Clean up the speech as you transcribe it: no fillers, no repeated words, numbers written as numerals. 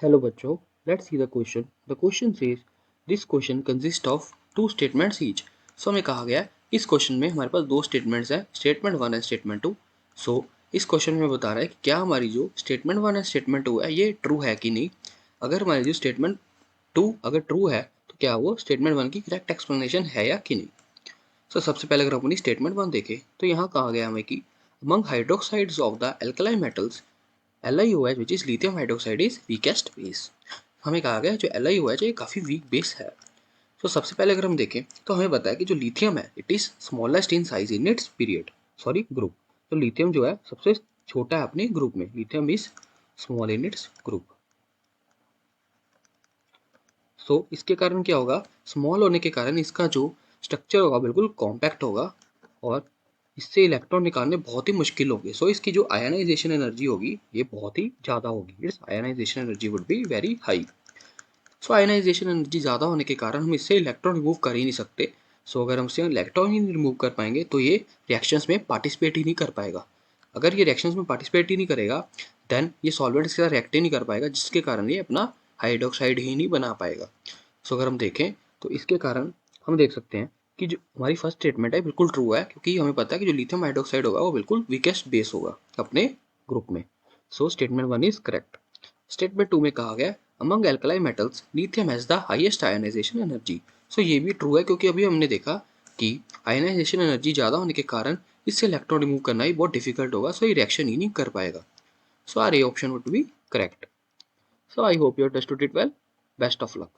Hello बच्चों, let's see the question. The question says this question consists of two statements each. So हमें कहा गया है इस क्वेश्चन में हमारे पास दो स्टेटमेंट्स हैं, statement one and statement two. So इस क्वेश्चन में बता रहा है कि क्या हमारी जो statement one and statement two है ये ट्रू है कि नहीं. अगर हमारी जो स्टेटमेंट टू अगर ट्रू है तो क्या वो स्टेटमेंट वन की करेक्ट एक्सप्लेनेशन है या कि नहीं. सो सबसे पहले अगर अपनी स्टेटमेंट वन देखें तो यहाँ कहा गया हमें कि among hydroxides of the alkaline metals LiOH which is lithium hydroxide is weakest base. हमें कहा गया जो LiOH है ये काफ़ी वीक बेस है. तो सबसे पहले अगर हम देखें तो हमें पता है कि जो लिथियम है it is smallest in size in its period group. तो लिथियम जो है सबसे छोटा है अपने ग्रुप में. Lithium is small in its group. So इसके कारण क्या होगा, स्मॉल होने के कारण इसका जो स्ट्रक्चर होगा बिल्कुल कॉम्पैक्ट होगा और इससे इलेक्ट्रॉन निकालने बहुत ही मुश्किल होगी. सो इसकी जो आयनाइजेशन एनर्जी होगी ये बहुत ही ज़्यादा होगी. It's ionization energy would be very high. So ionization energy ज़्यादा होने के कारण हम इससे इलेक्ट्रॉन रिमूव कर ही नहीं सकते. सो अगर हम इससे इलेक्ट्रॉन ही नहीं रिमूव कर पाएंगे तो ये रिएक्शंस में पार्टिसिपेट ही नहीं कर पाएगा. अगर ये रिएक्शंस में पार्टिसिपेट ही नहीं करेगा देन ये सॉल्वेंट के साथ रिएक्ट ही नहीं कर पाएगा, जिसके कारण ये अपना हाइड्रोक्साइड ही नहीं बना पाएगा. सो अगर हम देखें तो इसके कारण हम देख सकते हैं कि जो हमारी फर्स्ट स्टेटमेंट है बिल्कुल ट्रू है, क्योंकि हमें पता है कि जो लिथियम हाइड्रोक्साइड होगा वो बिल्कुल वीकेस्ट बेस होगा अपने ग्रुप में. So statement one is correct. Statement two में कहा गया among alkali metals lithium has the highest ionization energy. So ये भी ट्रू है, क्योंकि अभी हमने देखा कि आयनाइजेशन एनर्जी ज़्यादा होने के कारण इससे इलेक्ट्रॉन रिमूव करना ही बहुत डिफिकल्ट होगा. सो ये रिएक्शन ही नहीं कर पाएगा. So our A option would be correct. So I hope you understood it well. Best of luck.